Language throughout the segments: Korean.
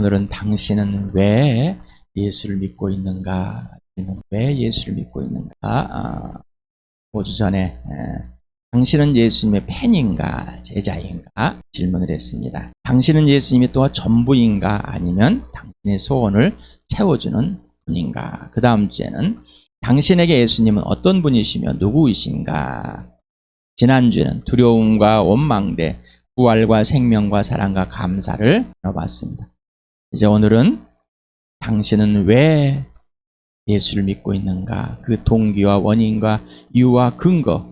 오늘은 당신은 왜 예수를 믿고 있는가? 왜 예수를 믿고 있는가? 5주 전에 당신은 예수님의 팬인가 제자인가 질문을 했습니다. 당신은 예수님이 또 전부인가 아니면 당신의 소원을 채워주는 분인가? 그 다음 주에는 당신에게 예수님은 어떤 분이시며 누구이신가? 지난주에는 두려움과 원망대, 부활과 생명과 사랑과 감사를 나눠봤습니다. 이제 오늘은 당신은 왜 예수를 믿고 있는가? 그 동기와 원인과 이유와 근거는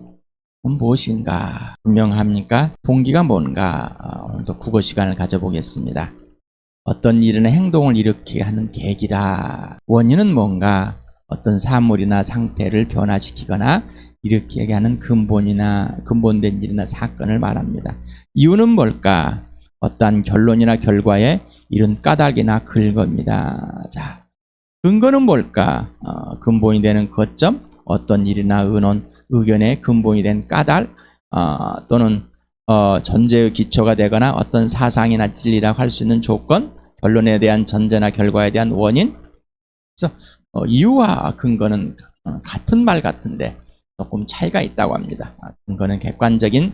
무엇인가? 분명합니까? 동기가 뭔가? 오늘도 국어 시간을 가져보겠습니다. 어떤 일이나 행동을 일으키게 하는 계기라. 원인은 뭔가? 어떤 사물이나 상태를 변화시키거나 일으키게 하는 근본된 일이나 사건을 말합니다. 이유는 뭘까? 어떠한 결론이나 결과에 이런 까닭이나 근거입니다. 자, 근거는 뭘까? 근본이 되는 거점, 어떤 일이나 의견의 근본이 된 까닭, 또는 전제의 기초가 되거나 어떤 사상이나 진리라고 할 수 있는 조건, 결론에 대한 전제나 결과에 대한 원인. 그래서 이유와 근거는 같은 말 같은데 조금 차이가 있다고 합니다. 근거는 객관적인,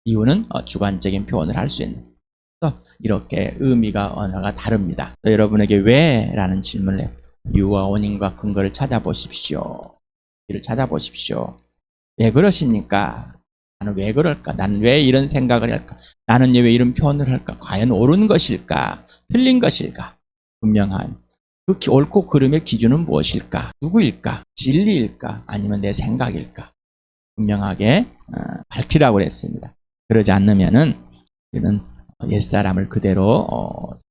이유는 주관적인 표현을 할 수 있는. 이렇게 의미가 언어가 다릅니다. 여러분에게 왜? 라는 질문을 해요. 이유와 원인과 근거를 찾아보십시오. 이를 찾아보십시오. 왜 그러십니까? 나는 왜 그럴까? 나는 왜 이런 생각을 할까? 나는 왜 이런 표현을 할까? 과연 옳은 것일까? 틀린 것일까? 분명한 그 옳고 그름의 기준은 무엇일까? 누구일까? 진리일까? 아니면 내 생각일까? 분명하게 밝히라고 그랬습니다. 그러지 않으면은 우리는 옛사람을 그대로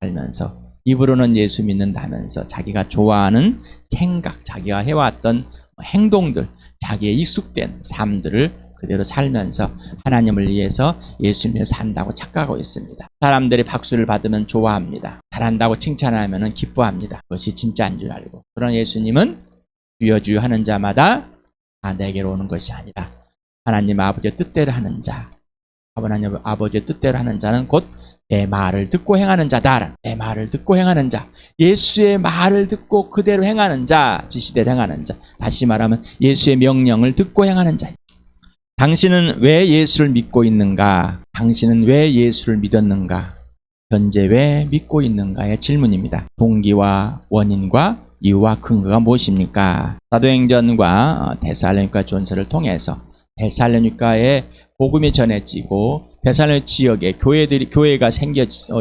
살면서 입으로는 예수 믿는다면서 자기가 좋아하는 생각, 자기가 해왔던 행동들, 자기의 익숙된 삶들을 그대로 살면서 하나님을 위해서 예수님을 산다고 착각하고 있습니다. 사람들이 박수를 받으면 좋아합니다. 잘한다고 칭찬하면 기뻐합니다. 그것이 진짜인 줄 알고. 그러나 예수님은 주여 주여 하는 자마다 다 내게로 오는 것이 아니라 하나님 아버지의 뜻대로 하는 자, 하나님 아버지의 뜻대로 하는 자는 곧 내 말을 듣고 행하는 자다. 내 말을 듣고 행하는 자, 예수의 말을 듣고 그대로 행하는 자, 지시대로 행하는 자. 다시 말하면 예수의 명령을 듣고 행하는 자. 당신은 왜 예수를 믿고 있는가? 당신은 왜 예수를 믿었는가? 현재 왜 믿고 있는가의 질문입니다. 동기와 원인과 이유와 근거가 무엇입니까? 사도행전과 데살로니가 전서를 통해서 데살로니가에 복음이 전해지고 데살로니가 지역에 교회가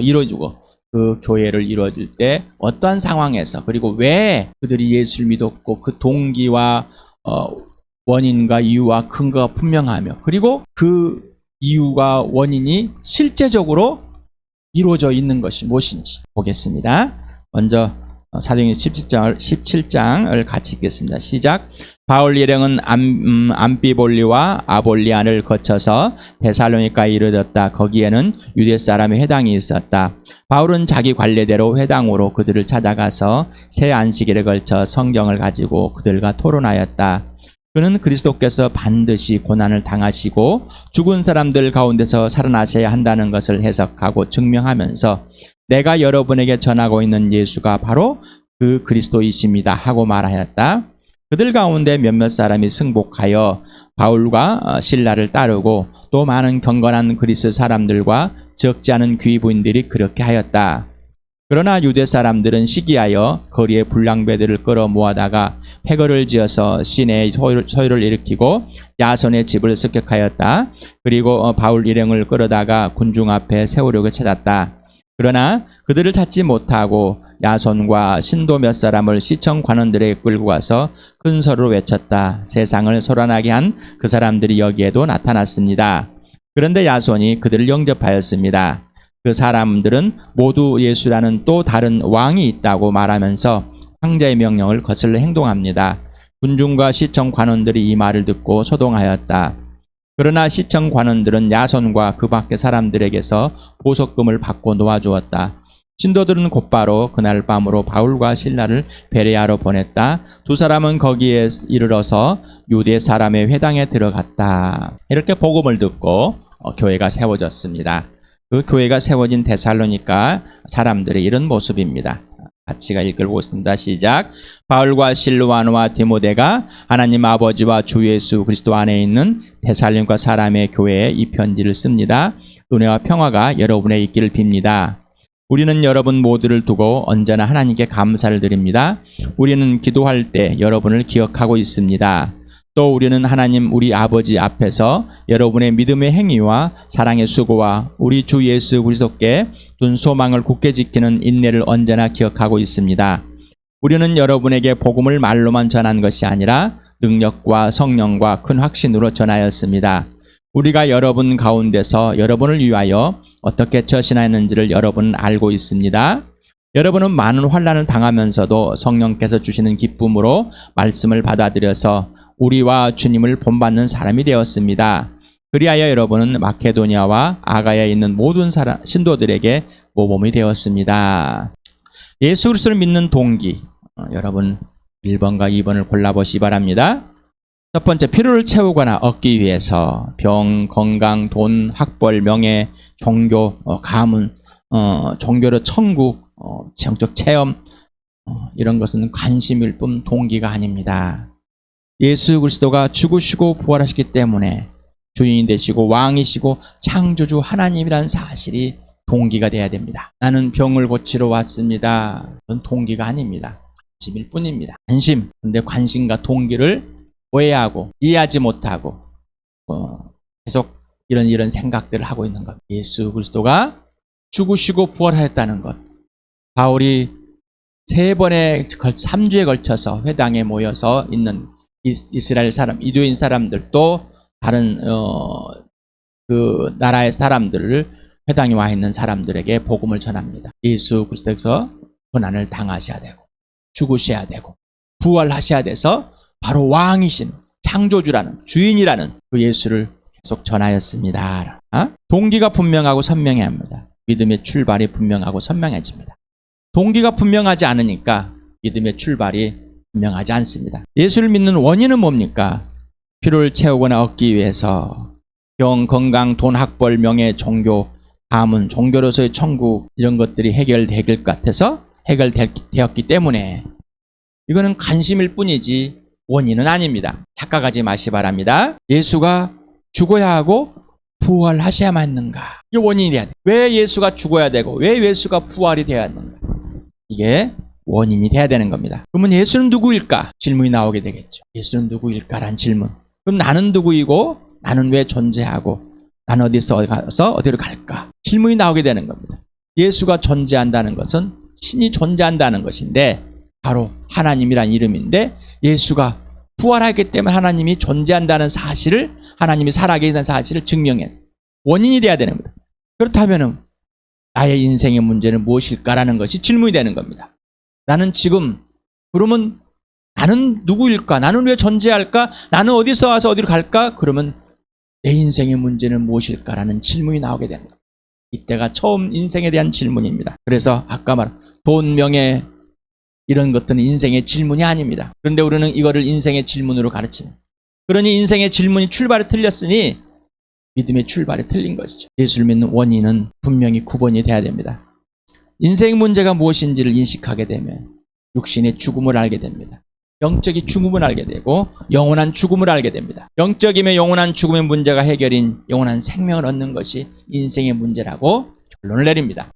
이루어지고 그 교회를 이루어질 때 어떠한 상황에서 그리고 왜 그들이 예수를 믿었고 그 동기와 원인과 이유와 근거가 분명하며 그리고 그 이유와 원인이 실제적으로 이루어져 있는 것이 무엇인지 보겠습니다. 먼저 사도행전 17장을 같이 읽겠습니다. 시작. 바울 일행은 암피볼리와 아볼리안을 거쳐서 데살로니가에 이르렀다. 거기에는 유대 사람의 회당이 있었다. 바울은 자기 관례대로 회당으로 그들을 찾아가서 새 안식일에 걸쳐 성경을 가지고 그들과 토론하였다. 그는 그리스도께서 반드시 고난을 당하시고 죽은 사람들 가운데서 살아나셔야 한다는 것을 해석하고 증명하면서 내가 여러분에게 전하고 있는 예수가 바로 그 그리스도이십니다 하고 말하였다. 그들 가운데 몇몇 사람이 승복하여 바울과 실라를 따르고 또 많은 경건한 그리스 사람들과 적지 않은 귀부인들이 그렇게 하였다. 그러나 유대 사람들은 시기하여 거리에 불량배들을 끌어 모아다가 패거를 지어서 시내에 소요를 일으키고 야손의 집을 습격하였다. 그리고 바울 일행을 끌어다가 군중 앞에 세우려고 찾았다. 그러나 그들을 찾지 못하고 야손과 신도 몇 사람을 시청 관원들에게 끌고 가서 큰 소리로 외쳤다. 세상을 소란하게 한 그 사람들이 여기에도 나타났습니다. 그런데 야손이 그들을 영접하였습니다. 그 사람들은 모두 예수라는 또 다른 왕이 있다고 말하면서 황제의 명령을 거슬러 행동합니다. 군중과 시청 관원들이 이 말을 듣고 소동하였다. 그러나 시청 관원들은 야손과 그 밖의 사람들에게서 보석금을 받고 놓아주었다. 신도들은 곧바로 그날 밤으로 바울과 실라를 베레아로 보냈다. 두 사람은 거기에 이르러서 유대 사람의 회당에 들어갔다. 이렇게 복음을 듣고 교회가 세워졌습니다. 그 교회가 세워진 데살로니가 사람들의 이런 모습입니다. 같이 읽어보겠습니다. 시작. 바울과 실루아노와 디모데가 하나님 아버지와 주 예수 그리스도 안에 있는 데살로니가 사람의 교회에 이 편지를 씁니다. 은혜와 평화가 여러분에 있기를 빕니다. 우리는 여러분 모두를 두고 언제나 하나님께 감사를 드립니다. 우리는 기도할 때 여러분을 기억하고 있습니다. 또 우리는 하나님 우리 아버지 앞에서 여러분의 믿음의 행위와 사랑의 수고와 우리 주 예수 그리스도께 둔 소망을 굳게 지키는 인내를 언제나 기억하고 있습니다. 우리는 여러분에게 복음을 말로만 전한 것이 아니라 능력과 성령과 큰 확신으로 전하였습니다. 우리가 여러분 가운데서 여러분을 위하여 어떻게 처신하였는지를 여러분은 알고 있습니다. 여러분은 많은 환난을 당하면서도 성령께서 주시는 기쁨으로 말씀을 받아들여서 우리와 주님을 본받는 사람이 되었습니다. 그리하여 여러분은 마케도니아와 아가야에 있는 모든 신도들에게 모범이 되었습니다. 예수 그리스도를 믿는 동기, 여러분 1번과 2번을 골라보시기 바랍니다. 첫 번째, 필요를 채우거나 얻기 위해서 병, 건강, 돈, 학벌, 명예, 종교, 가문, 종교로 천국, 정적 체험, 이런 것은 관심일 뿐 동기가 아닙니다. 예수 그리스도가 죽으시고 부활하셨기 때문에 주인이 되시고 왕이시고 창조주 하나님이라는 사실이 동기가 돼야 됩니다. 나는 병을 고치러 왔습니다. 그건 동기가 아닙니다. 관심일 뿐입니다. 관심. 근데 관심과 동기를 오해하고 이해하지 못하고 계속 이런 생각들을 하고 있는 것. 예수 그리스도가 죽으시고 부활하였다는 것. 바울이 3주에 걸쳐서 회당에 모여서 있는 이스라엘 사람, 유대인 사람들도 다른 그 나라의 사람들을 회당에 와 있는 사람들에게 복음을 전합니다. 예수 그리스도께서 고난을 당하셔야 되고 죽으셔야 되고 부활하셔야 돼서 바로 왕이신 창조주라는 주인이라는 그 예수를 계속 전하였습니다. 동기가 분명하고 선명해야 합니다. 믿음의 출발이 분명하고 선명해집니다. 동기가 분명하지 않으니까 믿음의 출발이 분명하지 않습니다. 예수를 믿는 원인은 뭡니까? 필요를 채우거나 얻기 위해서 병, 건강, 돈, 학벌, 명예, 종교, 가문, 종교로서의 천국 이런 것들이 해결될 것 같아서 해결되었기 때문에 이거는 관심일 뿐이지 원인은 아닙니다. 착각하지 마시기 바랍니다. 예수가 죽어야 하고 부활하셔야만 했는가? 이게 원인이 돼야 돼. 왜 예수가 죽어야 되고 왜 예수가 부활이 돼야 하는가? 이게 원인이 돼야 되는 겁니다. 그러면 예수는 누구일까? 질문이 나오게 되겠죠. 예수는 누구일까라는 질문. 그럼 나는 누구이고 나는 왜 존재하고 나는 어디서 가서 어디로 갈까? 질문이 나오게 되는 겁니다. 예수가 존재한다는 것은 신이 존재한다는 것인데 바로 하나님이란 이름인데 예수가 부활하기 때문에 하나님이 존재한다는 사실을 하나님이 살아계시다는 사실을 증명해야 돼요. 원인이 돼야 되는 겁니다. 그렇다면 나의 인생의 문제는 무엇일까라는 것이 질문이 되는 겁니다. 나는 지금 그러면 나는 누구일까? 나는 왜 존재할까? 나는 어디서 와서 어디로 갈까? 그러면 내 인생의 문제는 무엇일까라는 질문이 나오게 되는 겁니다. 이때가 처음 인생에 대한 질문입니다. 그래서 아까 말한 돈, 명예 이런 것들은 인생의 질문이 아닙니다. 그런데 우리는 이거를 인생의 질문으로 가르치는. 그러니 인생의 질문이 출발이 틀렸으니 믿음의 출발이 틀린 것이죠. 예수를 믿는 원인은 분명히 구분이 돼야 됩니다. 인생 문제가 무엇인지를 인식하게 되면 육신의 죽음을 알게 됩니다. 영적인 죽음을 알게 되고 영원한 죽음을 알게 됩니다. 영적이며 영원한 죽음의 문제가 해결인 영원한 생명을 얻는 것이 인생의 문제라고 결론을 내립니다.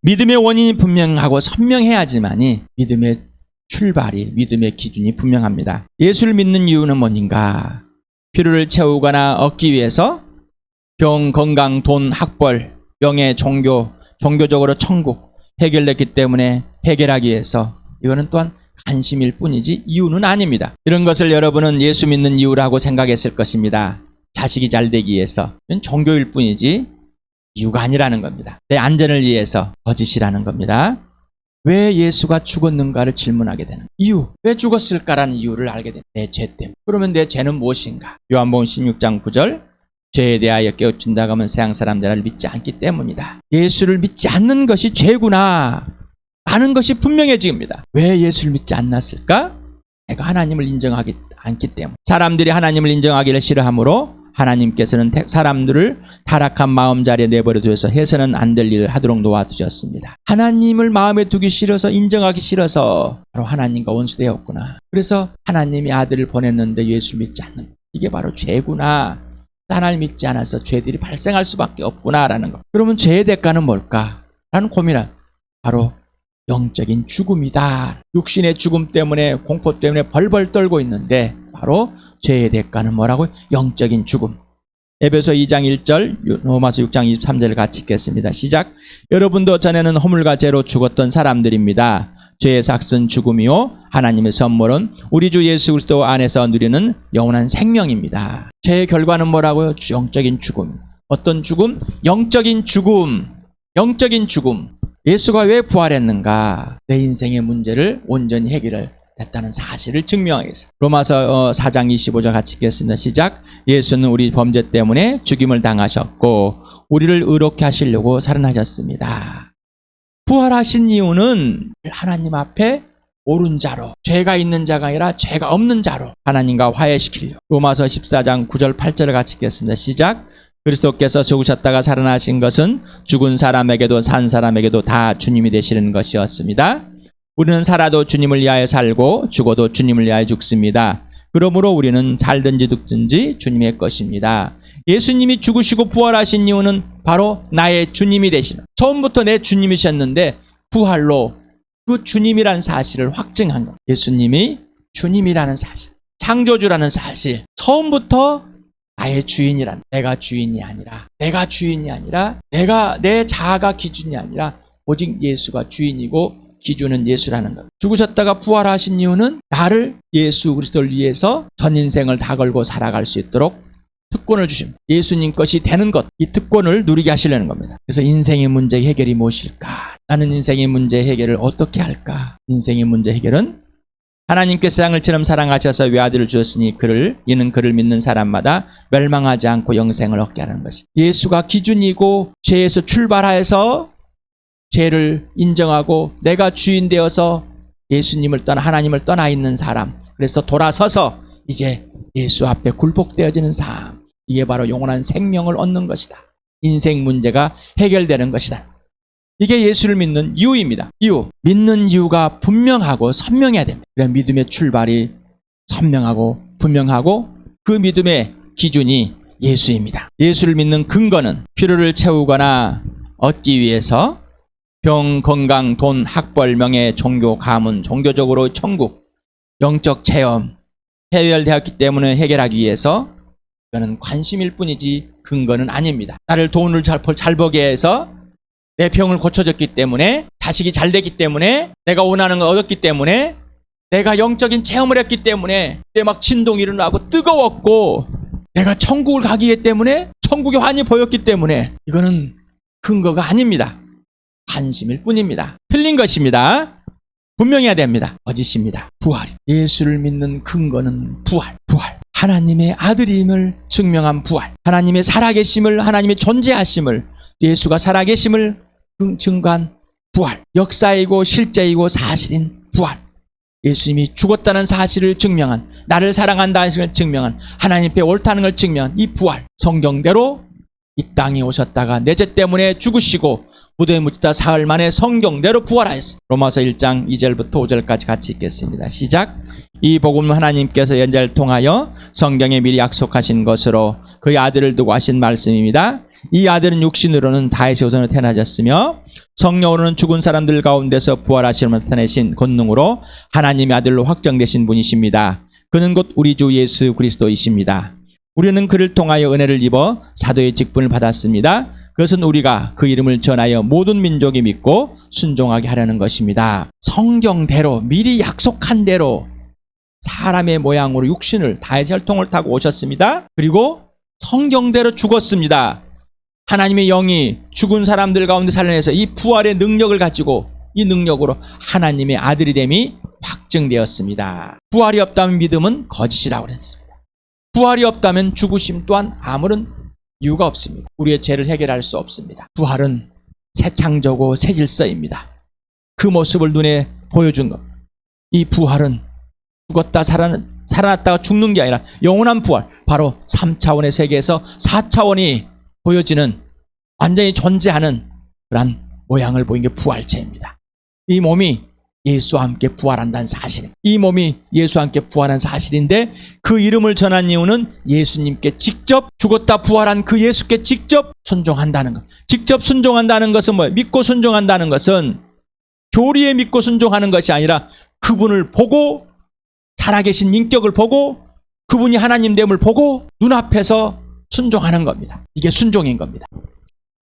믿음의 원인이 분명하고 선명해야지만이 믿음의 출발이, 믿음의 기준이 분명합니다. 예수를 믿는 이유는 뭔가? 필요를 채우거나 얻기 위해서 병, 건강, 돈, 학벌, 명예, 종교, 종교적으로 천국 해결됐기 때문에 해결하기 위해서 이거는 또한 관심일 뿐이지 이유는 아닙니다. 이런 것을 여러분은 예수 믿는 이유라고 생각했을 것입니다. 자식이 잘 되기 위해서. 이건 종교일 뿐이지 이유가 아니라는 겁니다. 내 안전을 위해서 거짓이라는 겁니다. 왜 예수가 죽었는가를 질문하게 되는 이유, 왜 죽었을까라는 이유를 알게 됩니다. 내 죄 때문에. 그러면 내 죄는 무엇인가? 요한복음 16장 9절 죄에 대하여 깨우친다고 하면 세상 사람들을 믿지 않기 때문이다. 예수를 믿지 않는 것이 죄구나 라는 것이 분명해집니다. 왜 예수를 믿지 않았을까? 내가 하나님을 인정하지 않기 때문에. 사람들이 하나님을 인정하기를 싫어하므로 하나님께서는 사람들을 타락한 마음자리에 내버려 두어서 해서는 안 될 일을 하도록 놓아두셨습니다. 하나님을 마음에 두기 싫어서, 인정하기 싫어서 바로 하나님과 원수되었구나. 그래서 하나님이 아들을 보냈는데 예수를 믿지 않는 것. 이게 바로 죄구나. 하나님을 믿지 않아서 죄들이 발생할 수밖에 없구나라는 것. 그러면 죄의 대가는 뭘까? 라는 고민은 바로 영적인 죽음이다. 육신의 죽음 때문에, 공포 때문에 벌벌 떨고 있는데 바로 죄의 대가는 뭐라고요? 영적인 죽음. 에베소 2장 1절, 로마서 6장 23절을 같이 읽겠습니다. 시작. 여러분도 전에는 허물과 죄로 죽었던 사람들입니다. 죄의 삭은 죽음이요 하나님의 선물은 우리 주 예수 그리스도 안에서 누리는 영원한 생명입니다. 죄의 결과는 뭐라고요? 영적인 죽음. 어떤 죽음? 영적인 죽음. 영적인 죽음. 예수가 왜 부활했는가? 내 인생의 문제를 온전히 해결했다는 사실을 증명하기 위해서. 로마서 4장 25절 같이 읽겠습니다. 시작. 예수는 우리 범죄 때문에 죽임을 당하셨고 우리를 의롭게 하시려고 살아나셨습니다. 부활하신 이유는 하나님 앞에 옳은 자로, 죄가 있는 자가 아니라 죄가 없는 자로 하나님과 화해시키려고. 로마서 14장 9절 8절을 같이 읽겠습니다. 시작. 그리스도께서 죽으셨다가 살아나신 것은 죽은 사람에게도 산 사람에게도 다 주님이 되시는 것이었습니다. 우리는 살아도 주님을 위하여 살고 죽어도 주님을 위하여 죽습니다. 그러므로 우리는 살든지 죽든지 주님의 것입니다. 예수님이 죽으시고 부활하신 이유는 바로 나의 주님이 되시는, 처음부터 내 주님이셨는데 부활로 그 주님이라는 사실을 확증한 것. 예수님이 주님이라는 사실, 창조주라는 사실, 처음부터 나의 주인이란, 내가 주인이 아니라 내가 내 자아가 기준이 아니라 오직 예수가 주인이고 기준은 예수라는 것. 죽으셨다가 부활하신 이유는 나를 예수 그리스도를 위해서 전 인생을 다 걸고 살아갈 수 있도록 특권을 주십니다. 예수님 것이 되는 것, 이 특권을 누리게 하시려는 겁니다. 그래서 인생의 문제 해결이 무엇일까? 나는 인생의 문제 해결을 어떻게 할까? 인생의 문제 해결은 하나님께 세상을처럼 사랑하셔서 외아들을 주셨으니 이는 그를 믿는 사람마다 멸망하지 않고 영생을 얻게 하는 것이다. 예수가 기준이고 죄에서 출발하여서 죄를 인정하고 내가 주인 되어서 예수님을 떠나 하나님을 떠나 있는 사람, 그래서 돌아서서 이제 예수 앞에 굴복되어지는 삶, 이게 바로 영원한 생명을 얻는 것이다. 인생 문제가 해결되는 것이다. 이게 예수를 믿는 이유입니다. 믿는 이유가 분명하고 선명해야 됩니다. 그래야 믿음의 출발이 선명하고 분명하고 그 믿음의 기준이 예수입니다. 예수를 믿는 근거는 필요를 채우거나 얻기 위해서 병, 건강, 돈, 학벌, 명예, 종교, 가문, 종교적으로 천국, 영적 체험, 해결되었기 때문에 해결하기 위해서 이거는 관심일 뿐이지 근거는 아닙니다. 나를 돈을 잘 벌게 해서 내 병을 고쳐줬기 때문에, 자식이 잘 됐기 때문에, 내가 원하는 걸 얻었기 때문에, 내가 영적인 체험을 했기 때문에 내 막 진동이 일어나고 뜨거웠고 내가 천국을 가기 때문에 천국의 환히 보였기 때문에 이거는 근거가 아닙니다. 관심일 뿐입니다. 틀린 것입니다. 분명해야 됩니다. 거짓입니다. 부활. 예수를 믿는 근거는 부활. 하나님의 아들임을 증명한 부활. 하나님의 살아계심을, 하나님의 존재하심을, 예수가 살아계심을 증거한 부활. 역사이고 실제이고 사실인 부활. 예수님이 죽었다는 사실을 증명한, 나를 사랑한다는 사실을 증명한, 하나님 앞에 옳다는 걸 증명한 이 부활. 성경대로 이 땅에 오셨다가 내 죄 때문에 죽으시고 무덤에 묻히다 사흘 만에 성경대로 부활하였습니다. 로마서 1장 2절부터 5절까지 같이 읽겠습니다. 시작. 이 복음은 하나님께서 연자를 통하여 성경에 미리 약속하신 것으로 그의 아들을 두고 하신 말씀입니다. 이 아들은 육신으로는 다윗의 후손으로 태어나셨으며 성령으로는 죽은 사람들 가운데서 부활하시는 나타내신 권능으로 하나님의 아들로 확정되신 분이십니다. 그는 곧 우리 주 예수 그리스도이십니다. 우리는 그를 통하여 은혜를 입어 사도의 직분을 받았습니다. 그것은 우리가 그 이름을 전하여 모든 민족이 믿고 순종하게 하려는 것입니다. 성경대로 미리 약속한 대로 사람의 모양으로 육신을 다윗의 혈통을 타고 오셨습니다. 그리고 성경대로 죽었습니다. 하나님의 영이 죽은 사람들 가운데 살려내서 이 부활의 능력을 가지고 이 능력으로 하나님의 아들이 됨이 확증되었습니다. 부활이 없다면 믿음은 거짓이라고 그랬습니다. 부활이 없다면 죽으심 또한 아무런 이유가 없습니다. 우리의 죄를 해결할 수 없습니다. 부활은 새 창조고 새 질서입니다. 그 모습을 눈에 보여준 것. 이 부활은 죽었다 살아났다가 죽는 게 아니라 영원한 부활, 바로 3차원의 세계에서 4차원이 보여지는 완전히 존재하는 그런 모양을 보인 게 부활체입니다. 이 몸이 예수와 함께 부활한다는 사실입니다. 이 몸이 예수와 함께 부활한 사실인데 그 이름을 전한 이유는 예수님께 직접 죽었다 부활한 그 예수께 직접 순종한다는 것. 직접 순종한다는 것은 뭐예요? 믿고 순종한다는 것은 교리에 믿고 순종하는 것이 아니라 그분을 보고 살아계신 인격을 보고 그분이 하나님됨을 보고 눈앞에서 순종하는 겁니다. 이게 순종인 겁니다.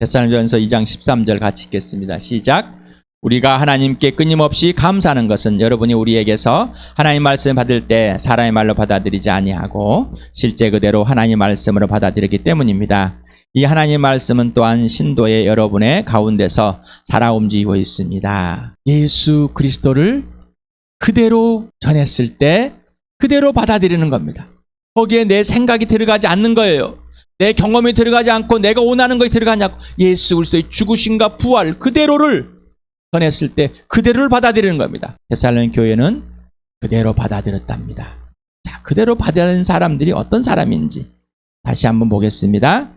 데살로니가전서 2장 13절 같이 읽겠습니다. 시작. 우리가 하나님께 끊임없이 감사하는 것은 여러분이 우리에게서 하나님 말씀 받을 때 사람의 말로 받아들이지 아니하고 실제 그대로 하나님 말씀으로 받아들이기 때문입니다. 이 하나님 말씀은 또한 신도의 여러분의 가운데서 살아 움직이고 있습니다. 예수 그리스도를 그대로 전했을 때 그대로 받아들이는 겁니다. 거기에 내 생각이 들어가지 않는 거예요. 내 경험이 들어가지 않고 내가 원하는 것이 들어가냐고. 예수 그리스도의 죽으심과 부활 그대로를 전했을 때 그대로를 받아들이는 겁니다. 데살로니가 교회는 그대로 받아들였답니다. 자, 그대로 받아들인 사람들이 어떤 사람인지 다시 한번 보겠습니다.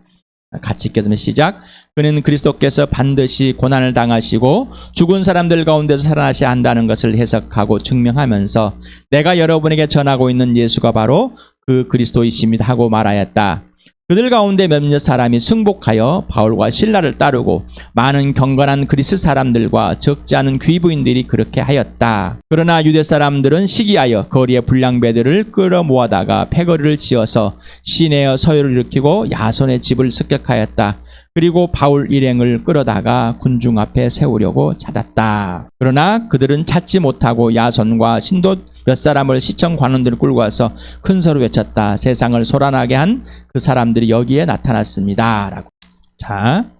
같이 읽겠습니다. 시작. 그는 그리스도께서 반드시 고난을 당하시고 죽은 사람들 가운데서 살아나셔야 한다는 것을 해석하고 증명하면서 내가 여러분에게 전하고 있는 예수가 바로 그 그리스도이십니다 하고 말하였다. 그들 가운데 몇몇 사람이 승복하여 바울과 실라를 따르고 많은 경건한 그리스 사람들과 적지 않은 귀부인들이 그렇게 하였다. 그러나 유대 사람들은 시기하여 거리의 불량배들을 끌어모아다가 패거리를 지어서 시내어 서열을 일으키고 야손의 집을 습격하였다. 그리고 바울 일행을 끌어다가 군중 앞에 세우려고 찾았다. 그러나 그들은 찾지 못하고 야손과 신도 몇 사람을 시청 관원들을 끌고 와서 큰 소리로 외쳤다. 세상을 소란하게 한 그 사람들이 여기에 나타났습니다. 라고. 자,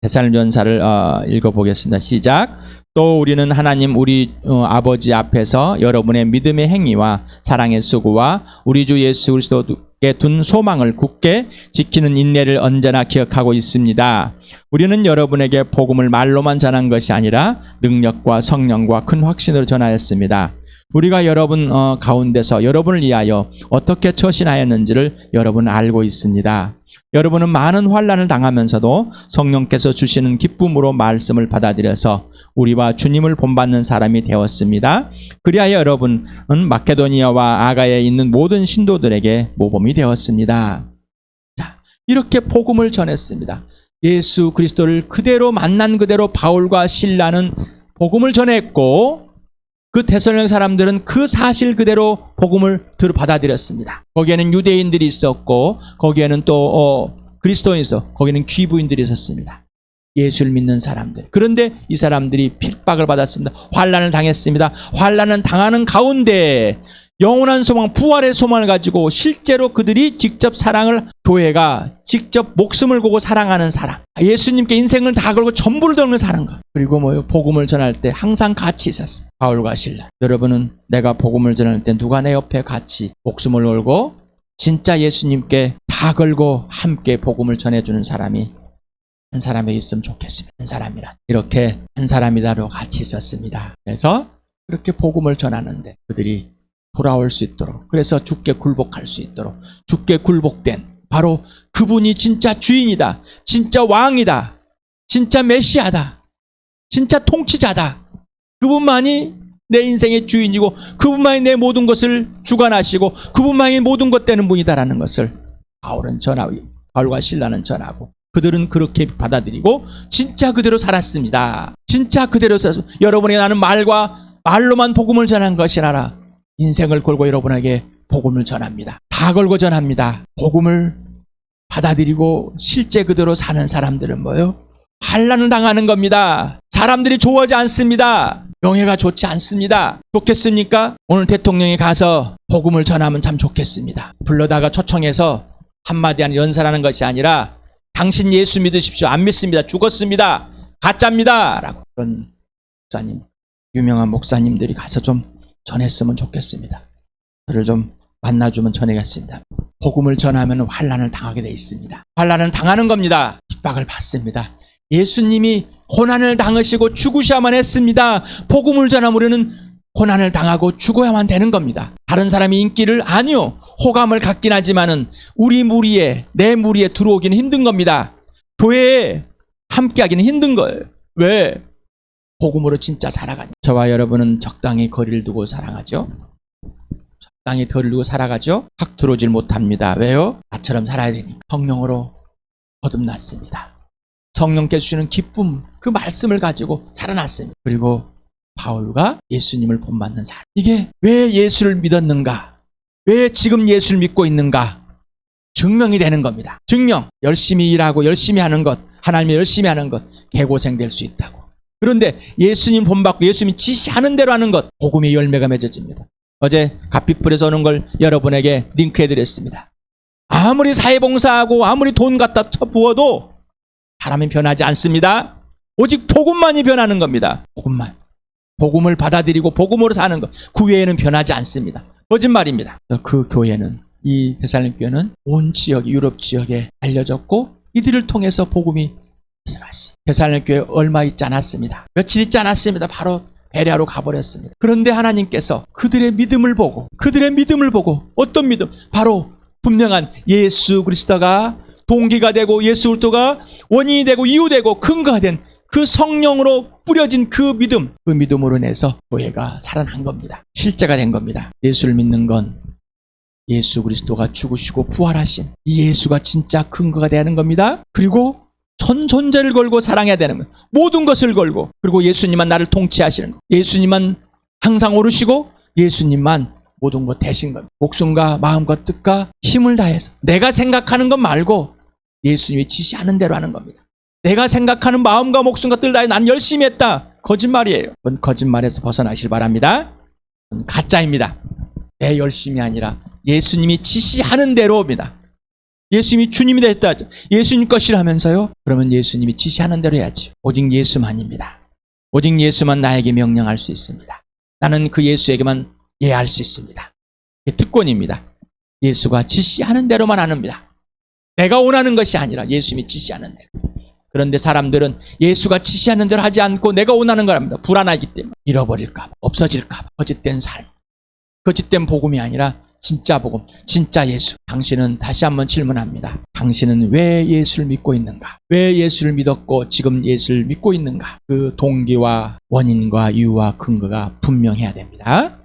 데살로니가전서를 읽어보겠습니다. 시작. 또 우리는 하나님 우리 아버지 앞에서 여러분의 믿음의 행위와 사랑의 수고와 우리 주 예수 그리스도께 둔 소망을 굳게 지키는 인내를 언제나 기억하고 있습니다. 우리는 여러분에게 복음을 말로만 전한 것이 아니라 능력과 성령과 큰 확신으로 전하였습니다. 우리가 여러분 가운데서 여러분을 위하여 어떻게 처신하였는지를 여러분은 알고 있습니다. 여러분은 많은 환난을 당하면서도 성령께서 주시는 기쁨으로 말씀을 받아들여서 우리와 주님을 본받는 사람이 되었습니다. 그리하여 여러분은 마케도니아와 아가야에 있는 모든 신도들에게 모범이 되었습니다. 자, 이렇게 복음을 전했습니다. 예수 그리스도를 그대로 만난 그대로 바울과 실라는 복음을 전했고 그 데살로니가 사람들은 그 사실 그대로 복음을 받아들였습니다. 거기에는 유대인들이 있었고 거기에는 또 그리스도인이 있었고 거기에는 귀부인들이 있었습니다. 예수를 믿는 사람들. 그런데 이 사람들이 핍박을 받았습니다. 환난을 당했습니다. 환난을 당하는 가운데 영원한 소망, 부활의 소망을 가지고 실제로 그들이 직접 사랑을, 교회가 직접 목숨을 걸고 사랑하는 사랑, 예수님께 인생을 다 걸고 전부를 드는 사랑과, 그리고 복음을 전할 때 항상 같이 있었어요. 바울과 실라. 여러분은 내가 복음을 전할 때 누가 내 옆에 같이 목숨을 걸고 진짜 예수님께 다 걸고 함께 복음을 전해주는 사람이 한 사람이 있으면 좋겠습니다. 한 사람이라. 이렇게 한 사람이다로 같이 있었습니다. 그래서 그렇게 복음을 전하는데 그들이 돌아올 수 있도록, 그래서 주께 굴복할 수 있도록, 주께 굴복된 바로 그분이 진짜 주인이다, 진짜 왕이다, 진짜 메시아다, 진짜 통치자다, 그분만이 내 인생의 주인이고 그분만이 내 모든 것을 주관하시고 그분만이 모든 것 되는 분이다라는 것을 바울과 실라는 전하고 그들은 그렇게 받아들이고 진짜 그대로 살았습니다. 진짜 그대로 살았습니다. 여러분이 나는 말로만 복음을 전한 것이 아니라 인생을 걸고 여러분에게 복음을 전합니다. 다 걸고 전합니다. 복음을 받아들이고 실제 그대로 사는 사람들은 뭐예요? 환난을 당하는 겁니다. 사람들이 좋아하지 않습니다. 명예가 좋지 않습니다. 좋겠습니까? 오늘 대통령이 가서 복음을 전하면 참 좋겠습니다. 불러다가 초청해서 한마디 안 연설하는 것이 아니라 당신 예수 믿으십시오. 안 믿습니다. 죽었습니다. 가짜입니다. 라고 그런 목사님, 유명한 목사님들이 가서 좀 전했으면 좋겠습니다. 그를 좀 만나주면 전하겠습니다. 복음을 전하면 환난을 당하게 돼 있습니다. 환난을 당하는 겁니다. 핍박을 받습니다. 예수님이 고난을 당하시고 죽으셔야만 했습니다. 복음을 전하면 우리는 고난을 당하고 죽어야만 되는 겁니다. 다른 사람이 인기를 아니요. 호감을 갖긴 하지만은 우리 무리에, 내 무리에 들어오기는 힘든 겁니다. 교회에 함께하기는 힘든 거예요. 왜? 복음으로 진짜 살아가니. 저와 여러분은 적당히 거리를 두고 살아가죠. 적당히 거리를 두고 살아가죠. 확 들어오질 못합니다. 왜요? 나처럼 살아야 되니까. 성령으로 거듭났습니다. 성령께서 주시는 기쁨, 그 말씀을 가지고 살아났습니다. 그리고 바울과 예수님을 본받는 사람. 이게 왜 예수를 믿었는가? 왜 지금 예수를 믿고 있는가? 증명이 되는 겁니다. 증명. 열심히 일하고 열심히 하는 것, 하나님이 열심히 하는 것, 개고생될 수 있다고. 그런데 예수님 본받고 예수님이 지시하는 대로 하는 것, 복음의 열매가 맺어집니다. 어제 갓빛불에서 오는 걸 여러분에게 링크해드렸습니다. 아무리 사회봉사하고 아무리 돈 갖다 쳐부어도 사람은 변하지 않습니다. 오직 복음만이 변하는 겁니다. 복음만. 복음을 받아들이고 복음으로 사는 것, 그 외에는 변하지 않습니다. 거짓말입니다. 그 교회는, 이 데살로니가 온 지역, 유럽 지역에 알려졌고 이들을 통해서 복음이 들어갔습니다. 데살로니가 교회 얼마 있지 않았습니다. 며칠 있지 않았습니다. 바로 베레아로 가버렸습니다. 그런데 하나님께서 그들의 믿음을 보고 어떤 믿음? 바로 분명한 예수 그리스도가 동기가 되고 예수 그리스도가 원인이 되고 이유되고 근거가 된 그 성령으로 뿌려진 그 믿음, 그 믿음으로 인해서 교회가 살아난 겁니다. 실제가 된 겁니다. 예수를 믿는 건 예수 그리스도가 죽으시고 부활하신 이 예수가 진짜 근거가 되는 겁니다. 그리고 전 존재를 걸고 사랑해야 되는 거예요. 모든 것을 걸고, 그리고 예수님만 나를 통치하시는 거, 예수님만 항상 오르시고 예수님만 모든 것 되신 겁니다. 목숨과 마음과 뜻과 힘을 다해서 내가 생각하는 것 말고 예수님이 지시하는 대로 하는 겁니다. 내가 생각하는 마음과 목숨과 뜻을 다해 난 열심히 했다. 거짓말이에요. 그건 거짓말에서 벗어나시길 바랍니다. 그건 가짜입니다. 내 열심이 아니라 예수님이 지시하는 대로입니다. 예수님이 주님이 됐다. 예수님 것이라면서요? 그러면 예수님이 지시하는 대로 해야지. 오직 예수만입니다. 오직 예수만 나에게 명령할 수 있습니다. 나는 그 예수에게만 예할 수 있습니다. 이게 특권입니다. 예수가 지시하는 대로만 합니다. 내가 원하는 것이 아니라 예수님이 지시하는 대로. 그런데 사람들은 예수가 지시하는 대로 하지 않고 내가 원하는 걸 합니다. 불안하기 때문에. 잃어버릴까 봐, 없어질까 봐. 거짓된 삶, 거짓된 복음이 아니라 진짜 복음, 진짜 예수. 당신은 다시 한번 질문합니다. 당신은 왜 예수를 믿고 있는가? 왜 예수를 믿었고 지금 예수를 믿고 있는가? 그 동기와 원인과 이유와 근거가 분명해야 됩니다.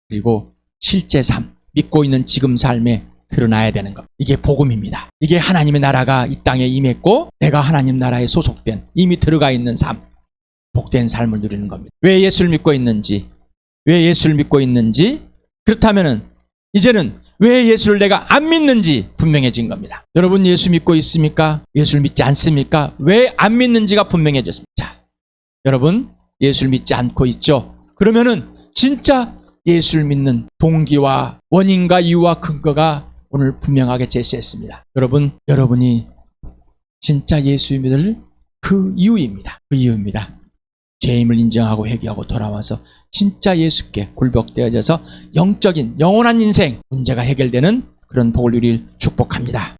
그리고 실제 삶, 믿고 있는 지금 삶에 드러나야 되는 것. 이게 복음입니다. 이게 하나님의 나라가 이 땅에 임했고 내가 하나님 나라에 소속된, 이미 들어가 있는 삶, 복된 삶을 누리는 겁니다. 왜 예수를 믿고 있는지, 왜 예수를 믿고 있는지, 그렇다면은 이제는 왜 예수를 내가 안 믿는지 분명해진 겁니다. 여러분 예수 믿고 있습니까? 예수를 믿지 않습니까? 왜 안 믿는지가 분명해졌습니다. 자, 여러분 예수를 믿지 않고 있죠? 그러면은 진짜 예수를 믿는 동기와 원인과 이유와 근거가 오늘 분명하게 제시했습니다. 여러분이 진짜 예수 믿을 그 이유입니다. 그 이유입니다. 죄임을 인정하고 회개하고 돌아와서 진짜 예수께 굴복되어져서 영적인 영원한 인생 문제가 해결되는 그런 복을 누릴 축복합니다.